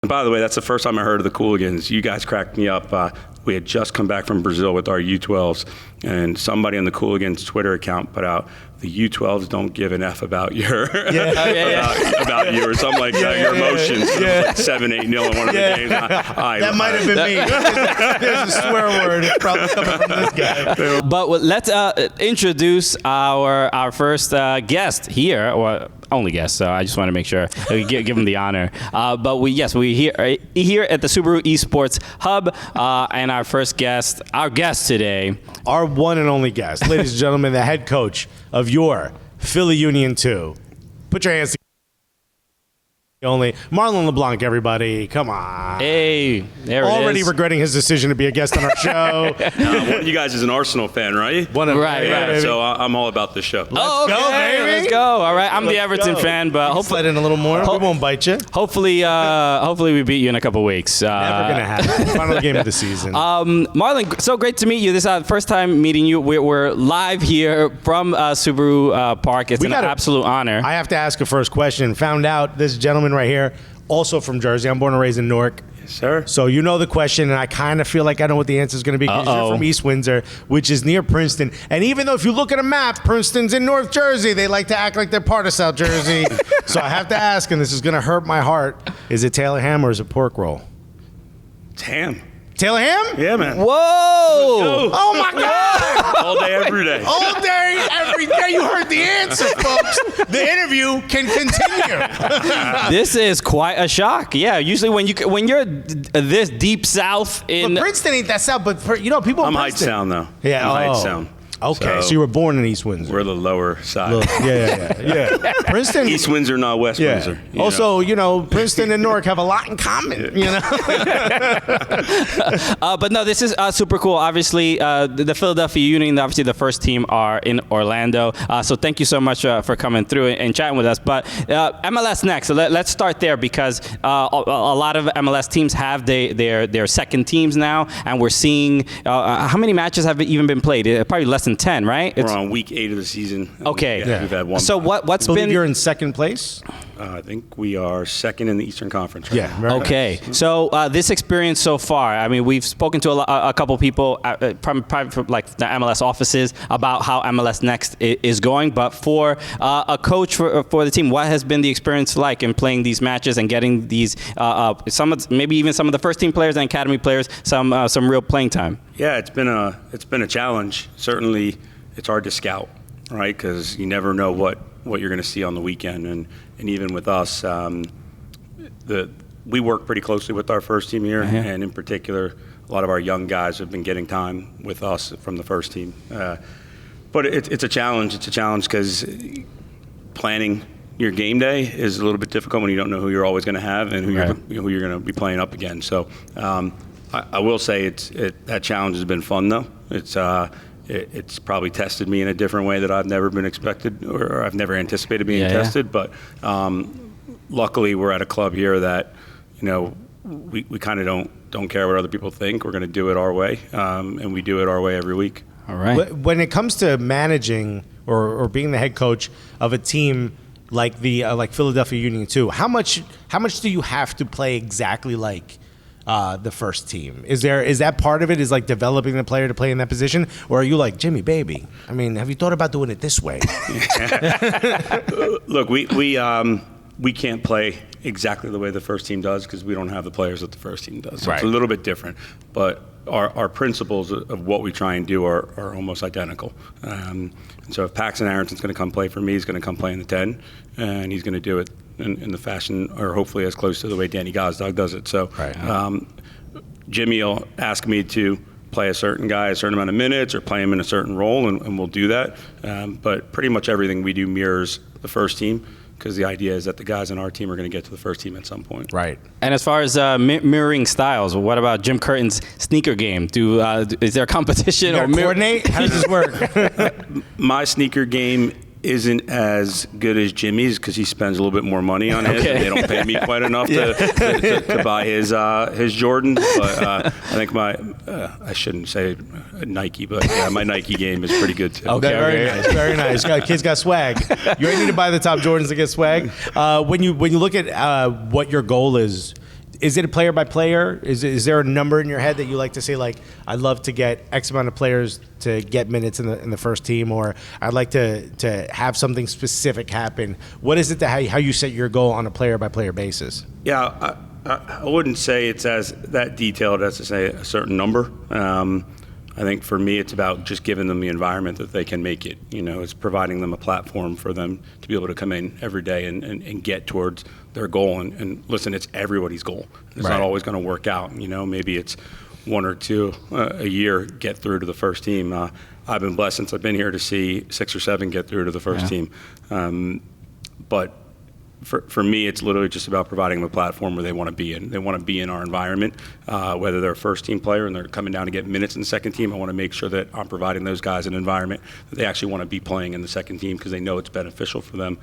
By the way, that's the first time I heard of the Cooligans. You guys cracked me up. We had just come back from Brazil with our U12s, and somebody on the Cooligans Twitter account put out, the U12s don't give an F about your about you or something like that, your emotions. Yeah. Like 7-8-0 in one of the games. That might have been me. There's a swear word. It's probably coming from this guy. But let's introduce our first guest here, or only guest. So I just want to make sure we give him the honor. But we here at the Subaru Esports Hub, and our first guest, our guest today, our one and only guest, ladies and gentlemen, the head coach of your Philly Union 2. Put your hands together. Only Marlon LeBlanc, everybody. Come on. Hey, there it is. Already regretting his decision to be a guest on our show. One of you guys is an Arsenal fan, right? Right. So I'm all about the show. Let's go, baby. Let's go. All right. I'm the Everton fan, but hopefully slide in a little more. We won't bite you. Hopefully we beat you in a couple weeks. Never gonna happen. Final game of the season. Marlon, so great to meet you. This is our first time meeting you. We're live here from Subaru Park. It's an absolute honor. I have to ask a first question. Found out this gentleman right here, also from Jersey. I'm born and raised in Newark. Yes, sir. So you know the question, and I kind of feel like I know what the answer is going to be because you're from East Windsor, which is near Princeton. And even though if you look at a map, Princeton's in North Jersey, they like to act like they're part of South Jersey. So I have to ask, and this is going to hurt my heart, is it Taylor ham or is it pork roll? It's ham. Taylor ham? Yeah, man. Whoa! Oh, my God! All day, every day. All day, every day. You heard the answer, folks. The interview can continue. This is quite a shock. Yeah, usually when you're this deep south in... But Princeton ain't that south, but people in I'm Princeton. Heights Sound, though. Yeah, I'm Heights Sound. Okay, so you were born in East Windsor. We're the lower side. Yeah. Princeton, East Windsor, not West Windsor. Also, Princeton and Newark have a lot in common. But no, this is super cool. Obviously, the Philadelphia Union, obviously the first team are in Orlando. So thank you so much for coming through and chatting with us. But MLS Next, so let's start there because a lot of MLS teams have their second teams now, and we're seeing how many matches have even been played? Probably less than 10, right? We're on week 8 of the season. Okay. We've had one. So what's been... You're in second place? I think we are second in the Eastern Conference. Right? Yeah. Okay. Nice. So this experience so far, I mean, we've spoken to a couple people, probably from like the MLS offices, about how MLS Next is going. But for a coach for the team, what has been the experience like in playing these matches and getting these maybe even some of the first team players and academy players some real playing time? Yeah, it's been a challenge. Certainly, it's hard to scout, right? Because you never know what you're going to see on the weekend, and even with us, we work pretty closely with our first team here, and in particular, a lot of our young guys have been getting time with us from the first team. But it's a challenge. It's a challenge because planning your game day is a little bit difficult when you don't know who you're always going to have and who you're going to be playing up against. So. I will say that challenge has been fun though. It's probably tested me in a different way that I've never been expected or I've never anticipated being tested. But luckily we're at a club here that we kind of don't care what other people think. We're going to do it our way, and we do it our way every week. All right. When it comes to managing or being the head coach of a team like like Philadelphia Union 2, how much do you have to play exactly like the first team? Is that part of it, is like developing the player to play in that position, or are you like, Jimmy, baby, I mean, have you thought about doing it this way? Look, we can't play exactly the way the first team does because we don't have the players that the first team does. So It's a little bit different, but our principles of what we try and do are almost identical. And so if Paxton Aaronson's going to come play for me, he's going to come play in the 10, and he's going to do it in the fashion, or hopefully as close to the way Danny Gosdog does it. So Jimmy will ask me to play a certain guy a certain amount of minutes or play him in a certain role, and we'll do that. But pretty much everything we do mirrors the first team, because the idea is that the guys on our team are going to get to the first team at some point. Right. And as far as mirroring styles, what about Jim Curtin's sneaker game? Is there a competition? Or coordinate? How does this work? My sneaker game isn't as good as Jimmy's because he spends a little bit more money on his. And they don't pay me quite enough to buy his Jordans. But I think I shouldn't say Nike, but yeah, my Nike game is pretty good too. Okay, very nice. Kids got swag. You ain't need to buy the top Jordans to get swag. When you look at what your goal is, is it a player by player? Is there a number in your head that you like to say, like, I'd love to get X amount of players to get minutes in the first team, or I'd like to have something specific happen? What is it that how you set your goal on a player by player basis? Yeah, I wouldn't say it's as that detailed as to say a certain number. I think for me, it's about just giving them the environment that they can make it. It's providing them a platform for them to be able to come in every day and get towards their goal. And listen, it's everybody's goal. It's not always going to work out. Maybe it's one or two a year get through to the first team. I've been blessed since I've been here to see 6 or 7 get through to the first team. But for me, it's literally just about providing them a platform where they want to be in. They want to be in our environment, whether they're a first-team player and they're coming down to get minutes in the second team. I want to make sure that I'm providing those guys an environment that they actually want to be playing in the second team because they know it's beneficial for them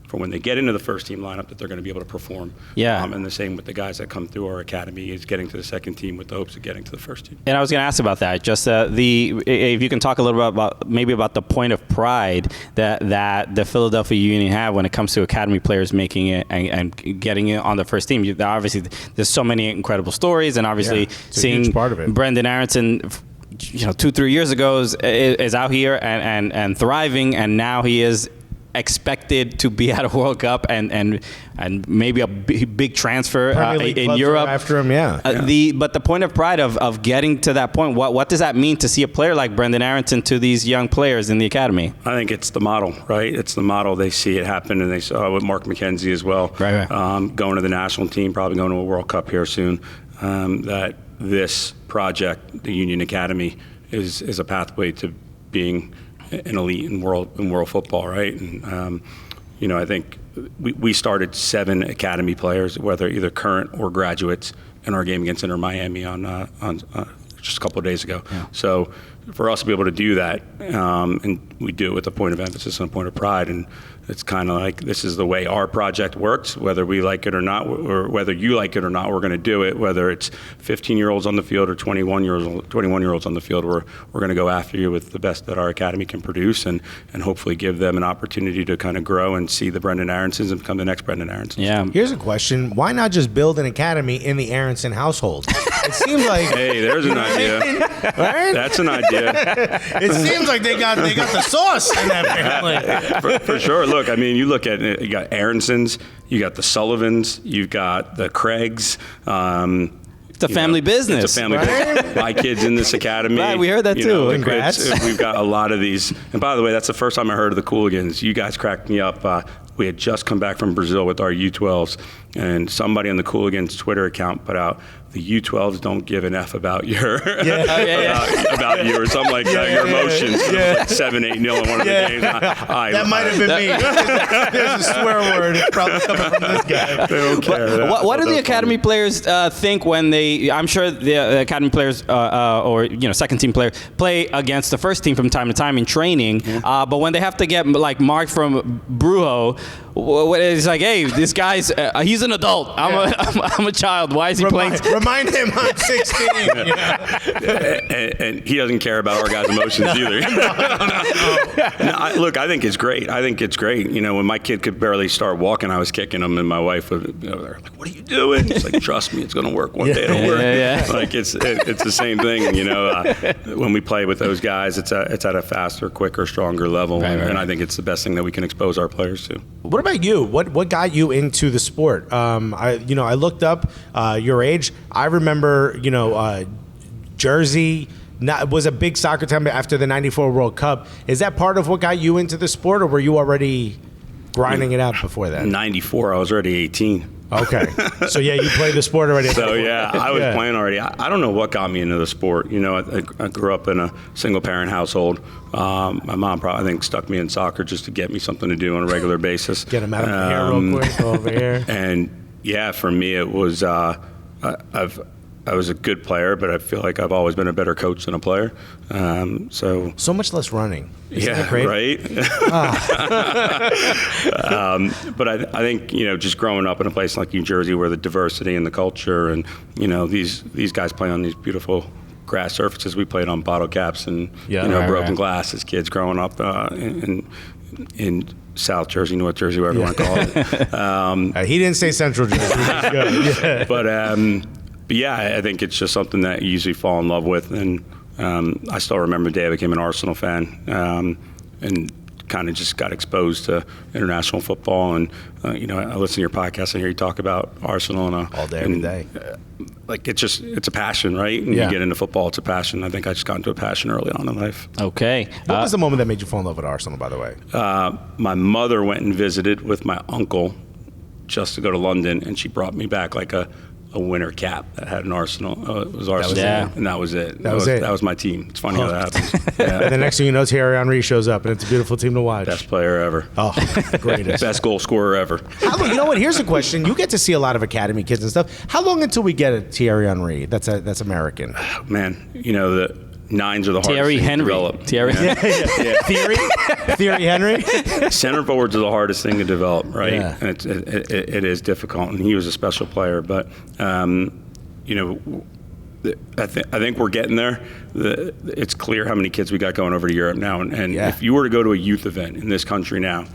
for when they get into the first-team lineup that they're going to be able to perform. And the same with the guys that come through our academy is getting to the second team with the hopes of getting to the first team. And I was going to ask about that. Just if you can talk a little bit about the point of pride that the Philadelphia Union have when it comes to academy players making it and getting it on the first team. Obviously, there's so many incredible stories, and obviously seeing part of it. Brendan Aronson, 2-3 years ago is out here and thriving, and now he is expected to be at a World Cup and maybe a big transfer in Europe after him. But the point of pride of getting to that point, what does that mean to see a player like Brendan Aronson to these young players in the academy? I think it's the model, right? It's the model. They see it happen, and they saw it with Mark McKenzie as well. Going to the national team, probably going to a World Cup here soon. That this project, the Union Academy, is a pathway to being an elite in world football, right? And I think we started 7 academy players, whether either current or graduates, in our game against Inter Miami on just a couple of days ago. So for us to be able to do that, and we do it with a point of emphasis and a point of pride, and it's kind of like this is the way our project works, whether we like it or not, or whether you like it or not, we're going to do it. Whether it's 15-year-olds on the field or 21-year-olds on the field, we're going to go after you with the best that our academy can produce, and hopefully give them an opportunity to kind of grow and see the Brendan Aronsons and become the next Brendan Aronsons. Yeah. Here's a question: why not just build an academy in the Aronson household? It seems like hey, there's an idea. Right? That's an idea. It seems like they got the sauce in that family. For sure. Look, I mean, you look at it, you got Aronsons, you got the Sullivans, you've got the Craigs. It's a family business. It's a family business. My kid's in this academy. Right, we heard that too. Congrats. We've got a lot of these. And by the way, that's the first time I heard of the Cooligans. You guys cracked me up. We had just come back from Brazil with our U12s, and somebody on the Cooligans Twitter account put out, the U12s don't give an F about your about you or something like that, your emotions. Like 7-8-0 in one of the games. That might have been me. There's a swear word. It's probably coming from this guy. They don't care. What do the academy players think when they? I'm sure the academy players or second team players play against the first team from time to time in training. But when they have to get like marked from Brujo, it's like, hey, this guy's he's an adult. I'm a child. Why is he playing? Remind him I'm 16. And he doesn't care about our guys' emotions either. Look, I think it's great. When my kid could barely start walking, I was kicking him, and my wife would, they're like, "What are you doing?" It's like, "Trust me, it's going to work one day. It'll work." Like it's the same thing. When we play with those guys, it's at a faster, quicker, stronger level, and I think it's the best thing that we can expose our players to. What about you? What got you into the sport? I looked up your age. I remember, Jersey was a big soccer town after the '94 World Cup. Is that part of what got you into the sport, or were you already grinding it out before that? '94, I was already 18. Okay. So, you played the sport already. So, I was playing already. I don't know what got me into the sport. I grew up in a single-parent household. My mom probably, I think, stuck me in soccer just to get me something to do on a regular basis. Get him out of the hair real quick, go over here. And, for me, it was I was a good player, but I feel like I've always been a better coach than a player. So much less running. Isn't that great? Right? But I think, just growing up in a place like New Jersey where the diversity and the culture and, these guys play on these beautiful grass surfaces. We played on bottle caps and, broken glass as kids growing up in South Jersey, North Jersey, whatever you want to call it. He didn't say Central Jersey. Yeah. But yeah, I think it's just something that you usually fall in love with. And I still remember the day I became an Arsenal fan, and kind of just got exposed to international football. And I listen to your podcast and hear you talk about Arsenal all day, every day. Like it's a passion, right? And you get into football, it's a passion. I think I just got into a passion early on in life. Okay. What was the moment that made you fall in love with Arsenal, by the way? My mother went and visited with my uncle just to go to London, and she brought me back like a winter cap that had an Arsenal. It was Arsenal, and that was it. That was my team. It's funny how that happens. Yeah. And the next thing you know, Thierry Henry shows up, and it's a beautiful team to watch. Best player ever. Oh, greatest. Best goal scorer ever. You know what? Here's a question. You get to see a lot of academy kids and stuff. How long until we get a Thierry Henry? That's American. Man, the nines are the hardest Thierry thing Henry. to develop. Thierry. Yeah. Theory Henry? Center forwards are the hardest thing to develop, right? Yeah. And it is difficult, and he was a special player. But, I think we're getting there. It's clear how many kids we got going over to Europe now. And if you were to go to a youth event in this country now,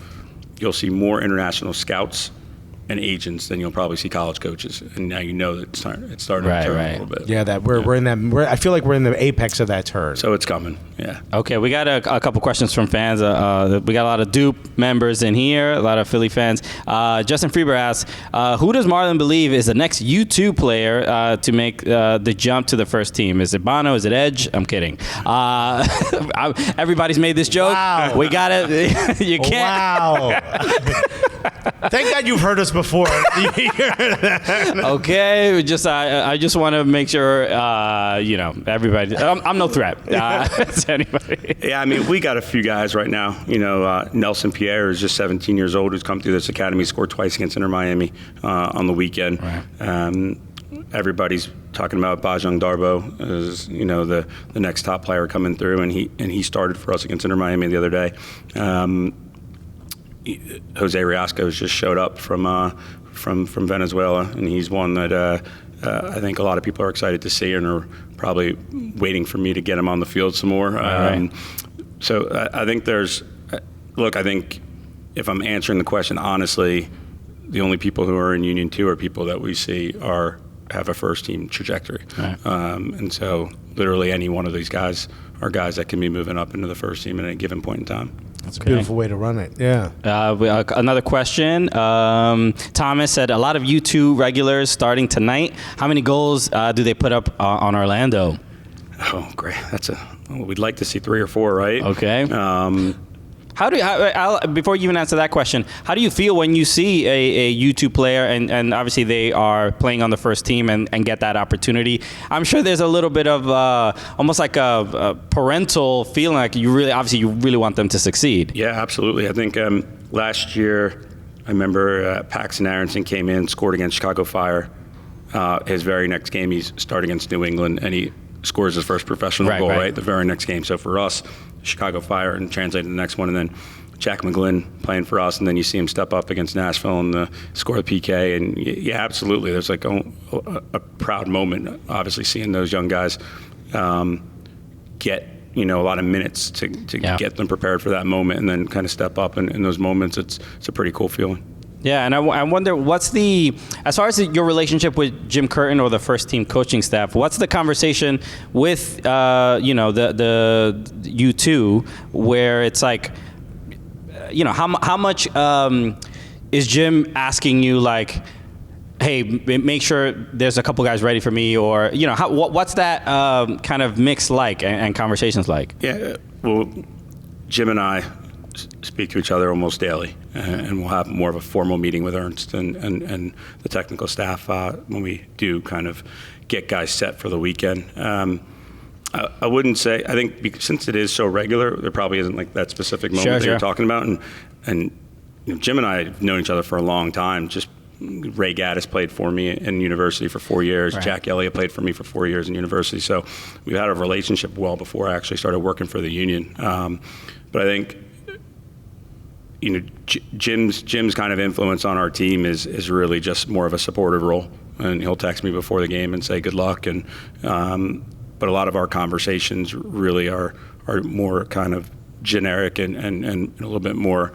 you'll see more international scouts and agents than you'll probably see college coaches. And now that it's starting to turn a little bit. Yeah, that we're in that. I feel like we're in the apex of that turn. So it's coming. Yeah. Okay, we got a couple questions from fans. We got a lot of Dupe members in here, a lot of Philly fans. Justin Freeber asks, who does Marlon believe is the next U2 player to make the jump to the first team? Is it Bono? Is it Edge? I'm kidding. Everybody's made this joke. Wow. We got it. You can't. Wow. Thank God you've heard us before. Okay, I just want to make sure everybody. I'm no threat to anybody. Yeah, I mean, we got a few guys right now. Nelson Pierre is just 17 years old, who's come through this academy, scored twice against Inter Miami on the weekend. Right. Everybody's talking about Bajang Darboe as the next top player coming through, and he started for us against Inter Miami the other day. Jose Riasco has just showed up from Venezuela, and he's one that I think a lot of people are excited to see and are probably waiting for me to get him on the field some more. Right. So I think I think if I'm answering the question honestly, the only people who are in Union 2 are people that we see have a first team trajectory. Right. And so literally any one of these guys are guys that can be moving up into the first team at a given point in time. That's a beautiful way to run it. Yeah. Another question. Thomas said, a lot of U2 regulars starting tonight. How many goals do they put up on Orlando? Oh, great. We'd like to see 3 or 4, right? Okay. Before you even answer that question, how do you feel when you see a U2 player and obviously they are playing on the first team and get that opportunity? I'm sure there's a little bit of almost like a parental feeling, like you really want them to succeed. Yeah, absolutely. I think last year, I remember Paxton Aronson came in, scored against Chicago Fire. His very next game, he's starting against New England, and he scores his first professional goal, right? The very next game. So for us, Chicago Fire, and translate to the next one, and then Jack McGlynn playing for us, and then you see him step up against Nashville and score the PK, and yeah, absolutely. There's like a proud moment, obviously, seeing those young guys get a lot of minutes to get them prepared for that moment, and then kind of step up in those moments. It's a pretty cool feeling. Yeah, and I wonder, as far as your relationship with Jim Curtin or the first team coaching staff, what's the conversation with, the U2, where it's like, how much is Jim asking you, like, hey, make sure there's a couple guys ready for me, or, what's that kind of mix like and conversations like? Yeah, well, Jim and I speak to each other almost daily, and we'll have more of a formal meeting with Ernst and the technical staff when we do kind of get guys set for the weekend. I wouldn't say, I think since it is so regular, there probably isn't like that specific moment that you're talking about. And Jim and I have known each other for a long time. Just Ray Gaddis played for me in university for 4 years. Right. Jack Elliott played for me for 4 years in university. So we've had a relationship well before I actually started working for the union. But I think, Jim's kind of influence on our team is really just more of a supportive role, and he'll text me before the game and say good luck. And but a lot of our conversations really are more kind of generic and a little bit more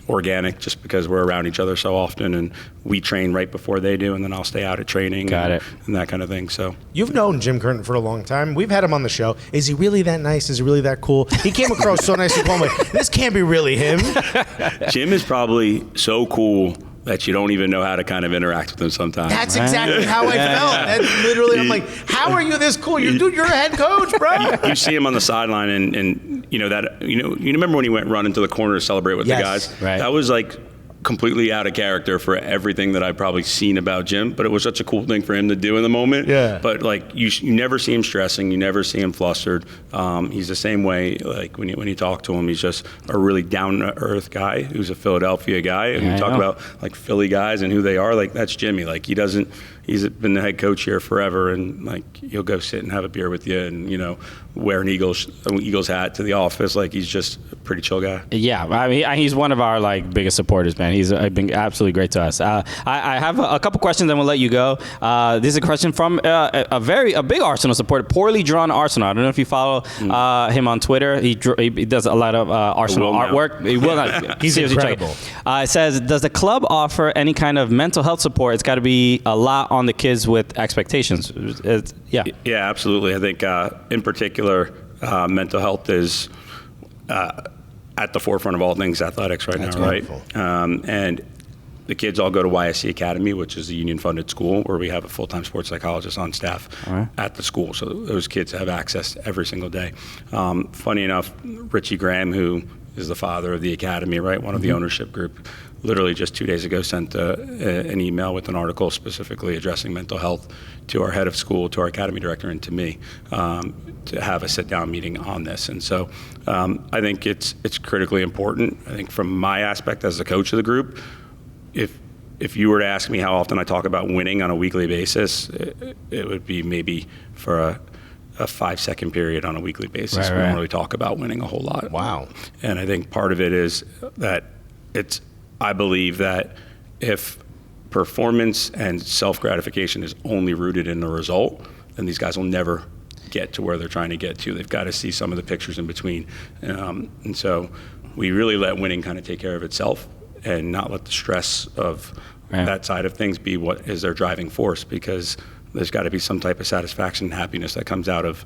organic, just because we're around each other so often, and we train right before they do, and then I'll stay out at training and that kind of thing. So you've known Jim Curtin for a long time. We've had him on the show. Is he really that nice? Is he really that cool? He came across so nice and calm. Like, this can't be really him. Jim is probably so cool that you don't even know how to kind of interact with him sometimes. That's exactly how I felt. That's literally, I'm like, how are you this cool? You're a head coach, bro. You see him on the sideline, and you remember when he went running to the corner to celebrate with the guys? Right. That was like completely out of character for everything that I've probably seen about Jim, but it was such a cool thing for him to do in the moment. Yeah. But like you never see him stressing, you never see him flustered. He's the same way. Like when you talk to him, he's just a really down to earth guy who's a Philadelphia guy. And you talk about like Philly guys and who they are. Like that's Jimmy. Like he's been the head coach here forever, and like he'll go sit and have a beer with you, and wear an Eagles hat to the office. Like he's just a pretty chill guy. Yeah, I mean he's one of our like biggest supporters, man. He's been absolutely great to us. I have a couple questions, and we'll let you go. This is a question from a big Arsenal supporter, Poorly Drawn Arsenal. I don't know if you follow him on Twitter. He does a lot of Arsenal artwork. He will not. He's incredible. It says, does the club offer any kind of mental health support? It's got to be a lot on the kids with expectations. Yeah, absolutely. I think in particular, mental health is at the forefront of all things athletics right now, wonderful. Right? And the kids all go to YSC Academy, which is a union-funded school where we have a full-time sports psychologist on staff at the school. So those kids have access every single day. Funny enough, Richie Graham, who is the father of the academy, right, one of the ownership group, literally just 2 days ago sent an email with an article specifically addressing mental health to our head of school, to our academy director, and to me, to have a sit-down meeting on this. And so I think it's critically important. I think from my aspect as the coach of the group, if you were to ask me how often I talk about winning on a weekly basis, it would be maybe for a 5-second period on a weekly basis. We don't really talk about winning a whole lot. Wow. And I think part of it is that I believe that if performance and self-gratification is only rooted in the result, then these guys will never get to where they're trying to get to. They've got to see some of the pictures in between. And so we really let winning kind of take care of itself and not let the stress of that side of things be what is their driving force, because there's got to be some type of satisfaction and happiness that comes out of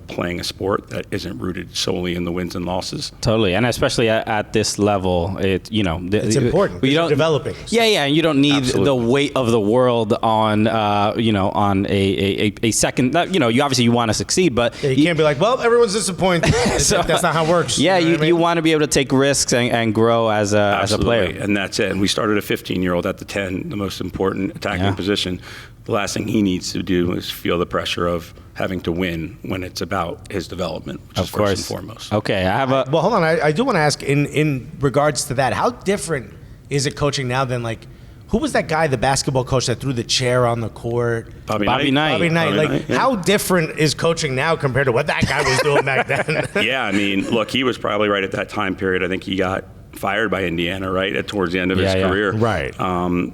playing a sport that isn't rooted solely in the wins and losses. Totally, and especially at this level, it's important. You're developing. So. Yeah, and you don't need the weight of the world on, on a second. You want to succeed, but you can't be like, well, everyone's disappointed. So, that's not how it works. Yeah, you want to be able to take risks and grow as a player. And that's it. And we started a 15-year-old at the 10, the most important attacking position. The last thing he needs to do is feel the pressure of having to win when it's about his development, which is first and foremost. Okay, well, hold on. I do want to ask in regards to that, how different is it coaching now than like, who was that guy, the basketball coach that threw the chair on the court? Bobby Knight. How different is coaching now compared to what that guy was doing back then? Yeah, I mean, look, he was probably right at that time period. I think he got fired by Indiana, right, towards the end of his career, right,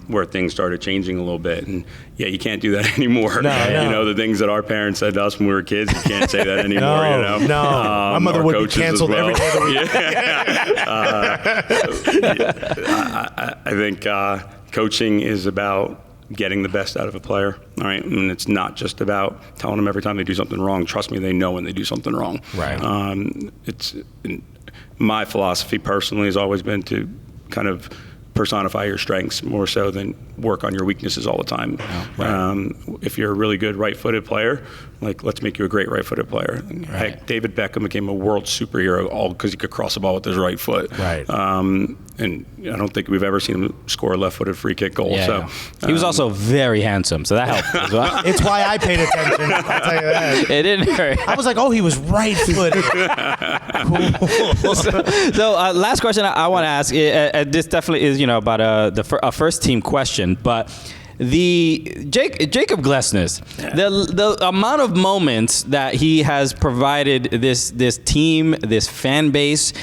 where things started changing a little bit. And you can't do that anymore. No. The things that our parents said to us when we were kids, you can't say that anymore. My mother would be canceled every day of the week. I think coaching is about getting the best out of a player, all right? And it's not just about telling them every time they do something wrong. Trust me, they know when they do something wrong. Right. My philosophy personally has always been to kind of personify your strengths more so than work on your weaknesses all the time. If you're a really good right-footed player, let's make you a great right-footed player. Heck, David Beckham became a world superhero all because he could cross the ball with his right foot. Right. And I don't think we've ever seen him score a left-footed free kick goal. He was also very handsome, so that helped as well. It's why I paid attention. I'll tell you that. It didn't hurt. I was like, oh, he was right-footed. Cool. So last question I want to ask, this definitely is about a first-team question, but Jacob Glesnes, the amount of moments that he has provided this team, this fan base,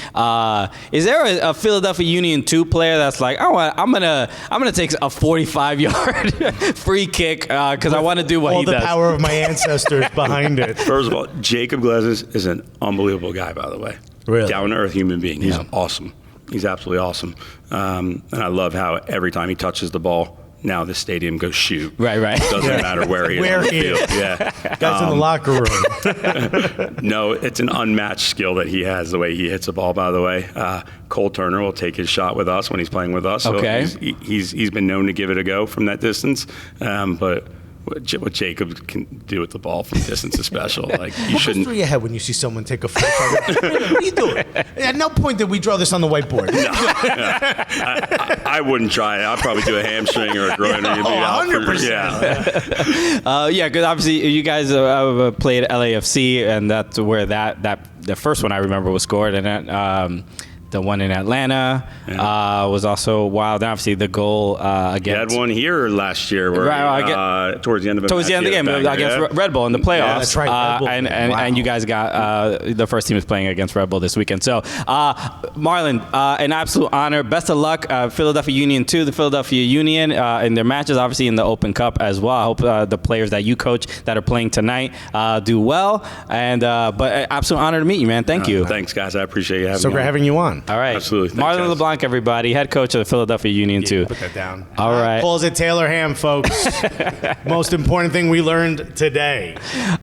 is there a Philadelphia Union 2 player that's like, oh, I'm gonna take a 45-yard free kick because I want to do what he does? All the power of my ancestors behind it. First of all, Jacob Glesnes is an unbelievable guy, by the way. Really? Down-to-earth human being. He's awesome. He's absolutely awesome. And I love how every time he touches the ball, now the stadium goes shoot. Right. Doesn't matter where he is on the field. Yeah. Guys in the locker room. No, it's an unmatched skill that he has, the way he hits the ball, by the way. Cole Turner will take his shot with us when he's playing with us. Okay. So he's been known to give it a go from that distance. But what Jacob can do with the ball from distance is special. Like, you What shouldn't. goes through your head when you see someone take a flip? What are you doing? At no point did we draw this on the whiteboard. I wouldn't try it. I'd probably do a hamstring or a groin. Or you'd be out for- 100%. Yeah. Because obviously you guys played LAFC, and that's where the first one I remember was scored, and then, the one in Atlanta was also wild. And obviously, the goal against. You had one here last year, where towards the end of the game against Red Bull in the playoffs. Yeah, that's right. Red Bull. And you guys got the first team is playing against Red Bull this weekend. So, Marlon, an absolute honor. Best of luck, Philadelphia Union 2, the Philadelphia Union in their matches, obviously in the Open Cup as well. I hope the players that you coach that are playing tonight do well. And but absolute honor to meet you, man. Thank you. Thanks, guys. I appreciate you having So me. great having you on. All right. Absolutely. Thanks, Marlon guys. LeBlanc, everybody, head coach of the Philadelphia Union 2. Put that down. All right. Calls it Taylor Ham, folks. Most important thing we learned today.